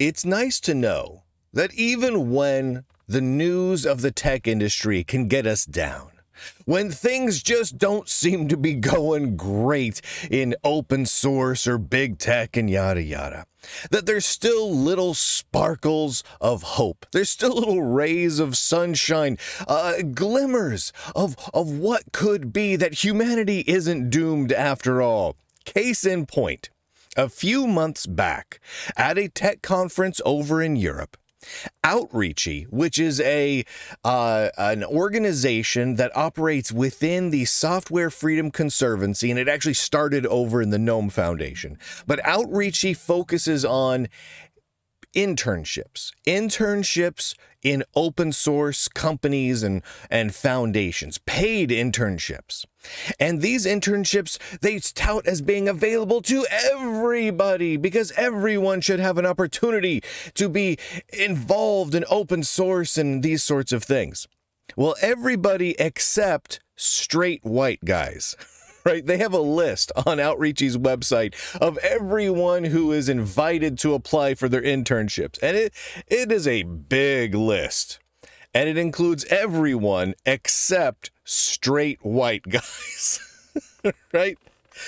It's nice to know that even when the news of the tech industry can get us down, when things just don't seem to be going great in open source or big tech and yada yada, that there's still little sparkles of hope. There's still little rays of sunshine, glimmers of what could be, that humanity isn't doomed after all. Case in point, a few months back at a tech conference over in Europe, Outreachy, which is an organization that operates within the Software Freedom Conservancy, and it actually started over in the GNOME Foundation. But Outreachy focuses on internships in open source companies and foundations, paid internships. And these internships, they tout as being available to everybody because everyone should have an opportunity to be involved in open source and these sorts of things. Well, everybody except straight white guys. Right? They have a list on Outreachy's website of everyone who is invited to apply for their internships. And it is a big list. And it includes everyone except straight white guys. Right?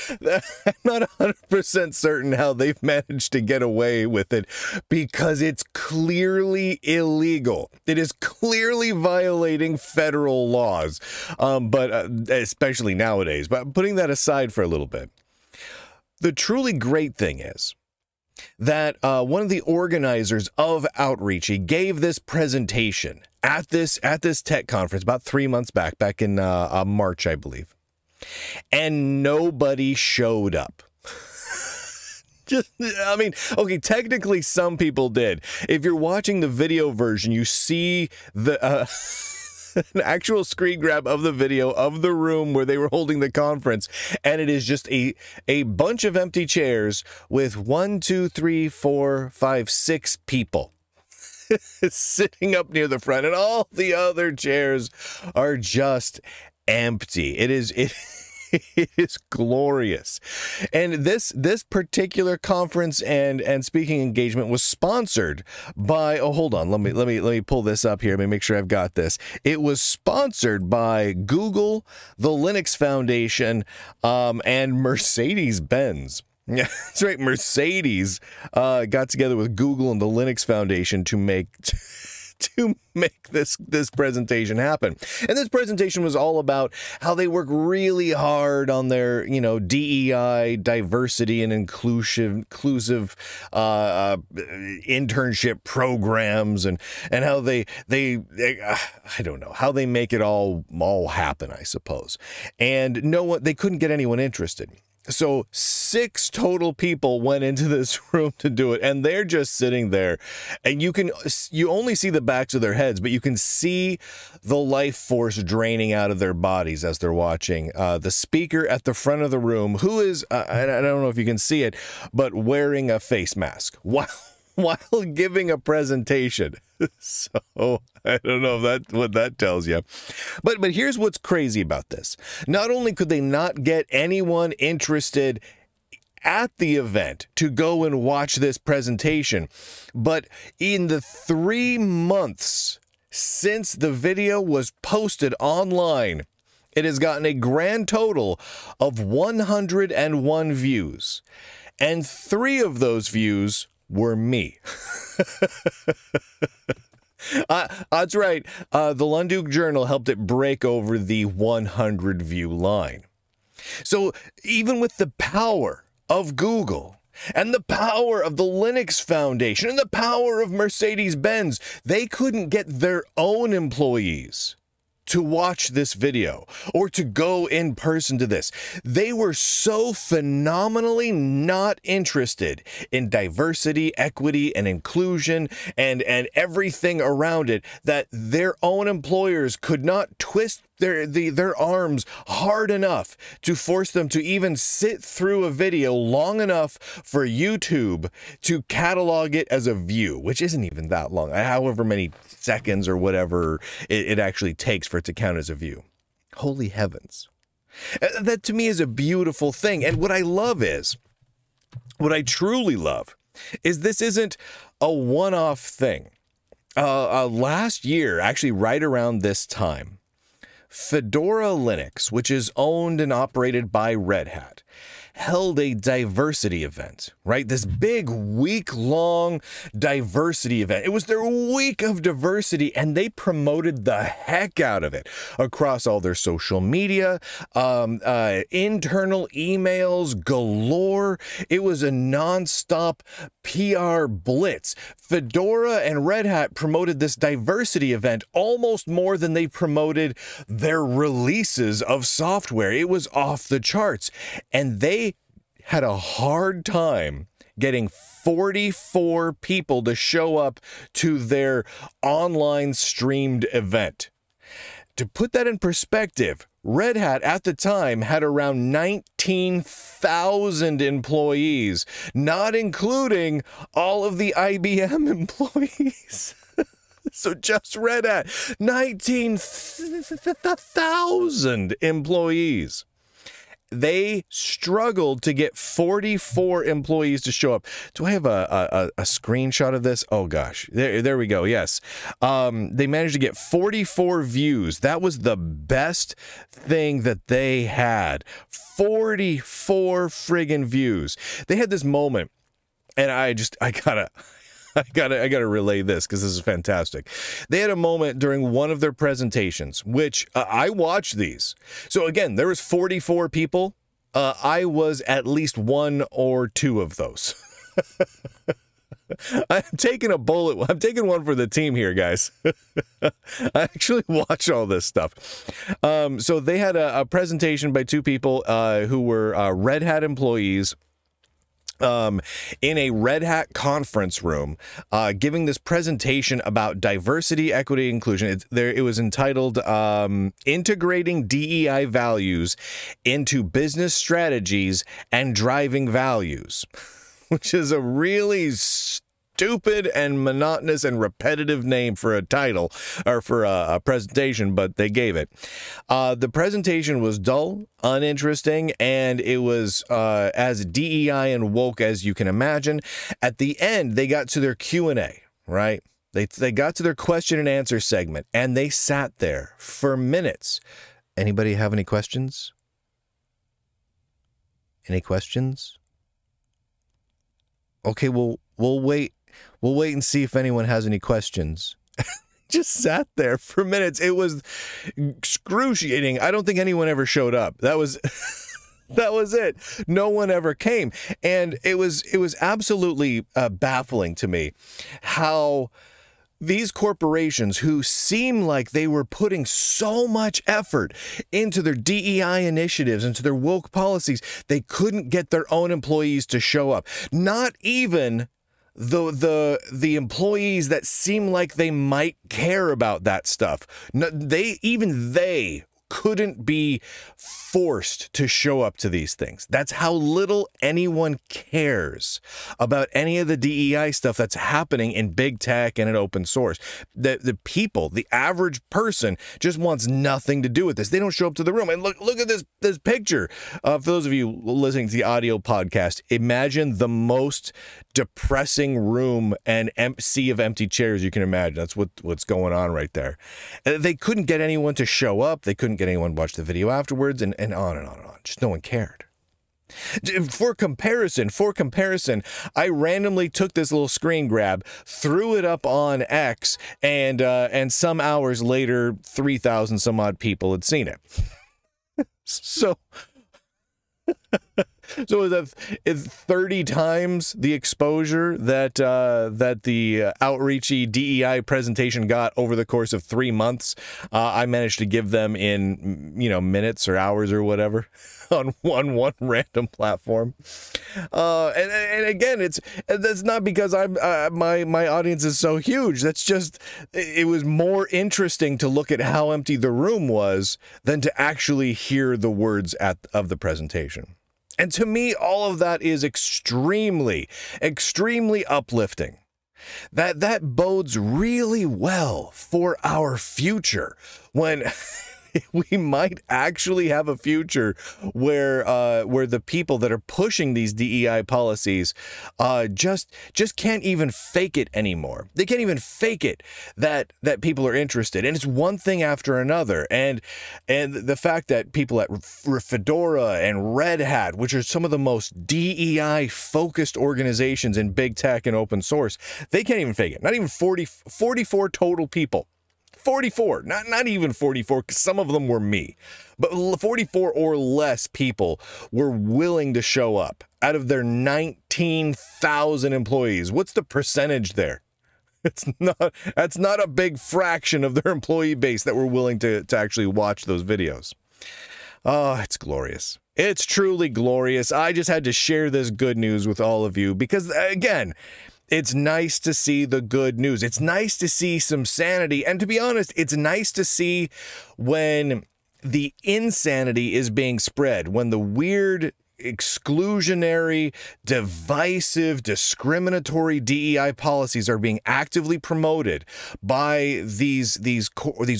I'm not 100% certain how they've managed to get away with it because it's clearly illegal. It is clearly violating federal laws, but especially nowadays. But putting that aside for a little bit, the truly great thing is that one of the organizers of Outreachy gave this presentation at this tech conference about 3 months back in March, I believe. And nobody showed up. Okay, technically some people did. If you're watching the video version, you see the an actual screen grab of the video of the room where they were holding the conference, and it is just a bunch of empty chairs with 1, 2, 3, 4, 5, 6 people sitting up near the front, and all the other chairs are just empty. It is glorious. And this particular conference and speaking engagement was sponsored by, oh, hold on, let me pull this up here. Let me make sure I've got this. It was sponsored by Google, the Linux Foundation, and Mercedes-Benz. Yeah, that's right. Mercedes got together with Google and the Linux Foundation to make this presentation happen. And this presentation was all about how they work really hard on their, DEI, diversity and inclusive internship programs, and how they I don't know how they make it all happen, I suppose. And they couldn't get anyone interested. So 6 total people went into this room to do it, and they're just sitting there, and you only see the backs of their heads, but you can see the life force draining out of their bodies as they're watching. The speaker at the front of the room, who is, I don't know if you can see it, but wearing a face mask while giving a presentation. So I don't know what that tells you. But here's what's crazy about this. Not only could they not get anyone interested at the event to go and watch this presentation, but in the 3 months since the video was posted online, it has gotten a grand total of 101 views. And 3 of those views were me. That's right. The Lunduke Journal helped it break over the 100 view line. So even with the power of Google and the power of the Linux Foundation and the power of Mercedes-Benz, they couldn't get their own employees to watch this video or to go in person to this. They were so phenomenally not interested in diversity, equity, and inclusion and everything around it that their own employers could not twist their arms hard enough to force them to even sit through a video long enough for YouTube to catalog it as a view, which isn't even that long, however many seconds or whatever it actually takes for it to count as a view. Holy heavens. That to me is a beautiful thing. And what I truly love is this isn't a one-off thing. Last year, actually right around this time, Fedora Linux, which is owned and operated by Red Hat, held a diversity event, right? This big week-long diversity event. It was their week of diversity, and they promoted the heck out of it across all their social media, internal emails galore. It was a nonstop PR blitz. Fedora and Red Hat promoted this diversity event almost more than they promoted their releases of software. It was off the charts, and they had a hard time getting 44 people to show up to their online streamed event. To put that in perspective, Red Hat at the time had around 19,000 employees, not including all of the IBM employees. So just Red Hat, 19,000 employees. They struggled to get 44 employees to show up. Do I have a screenshot of this? Oh gosh, there we go. Yes, they managed to get 44 views. That was the best thing that they had. 44 friggin' views. They had this moment, and I gotta relay this because this is fantastic. They had a moment during one of their presentations, which I watched these. So again, there was 44 people. I was at least one or two of those. I'm taking one for the team here, guys. I actually watch all this stuff. So they had a presentation by two people who were Red Hat employees, in a Red Hat conference room, giving this presentation about diversity, equity, inclusion. It was entitled Integrating DEI Values into Business Strategies and Driving Values, which is a really stupid and monotonous and repetitive name for a title or for a presentation, but they gave it. The presentation was dull, uninteresting, and it was as DEI and woke as you can imagine. At the end, they got to their Q&A, right? They got to their question and answer segment, and they sat there for minutes. Anybody have any questions? Any questions? Okay, we'll wait. We'll wait and see if anyone has any questions. Just sat there for minutes. It was excruciating. I don't think anyone ever showed up. That was that was it. No one ever came. And it was absolutely baffling to me how these corporations who seem like they were putting so much effort into their DEI initiatives, into their woke policies, they couldn't get their own employees to show up. Not even the employees that seem like they might care about that stuff. No, they couldn't be forced to show up to these things. That's how little anyone cares about any of the DEI stuff that's happening in big tech and in open source. The people, the average person, just wants nothing to do with this. They don't show up to the room. And look at this picture. For those of you listening to the audio podcast, imagine the most depressing room and sea of empty chairs you can imagine. That's what's going on right there. They couldn't get anyone to show up. They couldn't get anyone to watch the video afterwards, and on and on and on. Just no one cared. For comparison, I randomly took this little screen grab, threw it up on X, and some hours later, 3,000 some odd people had seen it. So it's 30 times the exposure that the Outreachy DEI presentation got over the course of 3 months. I managed to give them in minutes or hours or whatever on one random platform. And again, that's not because my audience is so huge. That's just it was more interesting to look at how empty the room was than to actually hear the words of the presentation. And to me, all of that is extremely, extremely uplifting. That bodes really well for our future when we might actually have a future where the people that are pushing these DEI policies just can't even fake it anymore. They can't even fake it that people are interested, and it's one thing after another. And the fact that people at Fedora and Red Hat, which are some of the most DEI focused organizations in big tech and open source, they can't even fake it. Not even 44 total people. 44, not even 44, because some of them were me, but 44 or less people were willing to show up out of their 19,000 employees. What's the percentage there? That's not a big fraction of their employee base that were willing to actually watch those videos. Oh, it's glorious. It's truly glorious. I just had to share this good news with all of you because, again, it's nice to see the good news. It's nice to see some sanity. And to be honest, it's nice to see when the insanity is being spread, when the weird, exclusionary, divisive, discriminatory DEI policies are being actively promoted by these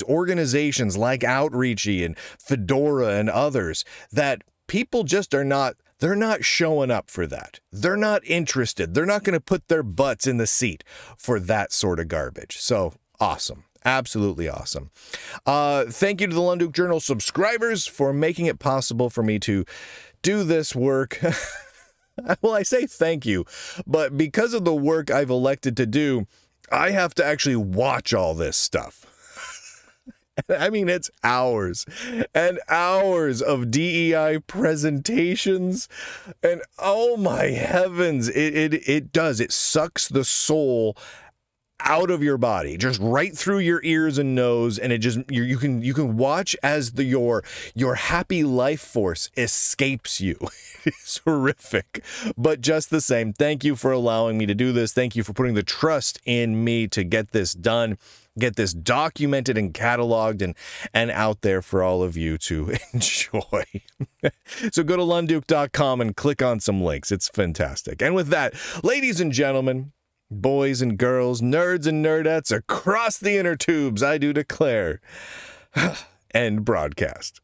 organizations like Outreachy and Fedora and others, that people just are not. They're not showing up for that. They're not interested. They're not going to put their butts in the seat for that sort of garbage. So awesome. Absolutely awesome. Thank you to the Lunduke Journal subscribers for making it possible for me to do this work. Well, I say thank you, but because of the work I've elected to do, I have to actually watch all this stuff. I mean, it's hours and hours of DEI presentations, and oh my heavens, it sucks the soul out of your body, just right through your ears and nose, and it just you can watch as your happy life force escapes you. It's horrific, but just the same, thank you for allowing me to do this. Thank you for putting the trust in me to get this done, get this documented and cataloged and out there for all of you to enjoy. So go to lunduke.com and click on some links. It's fantastic. And with that, ladies and gentlemen, boys and girls, nerds and nerdettes across the inner tubes, I do declare, end broadcast.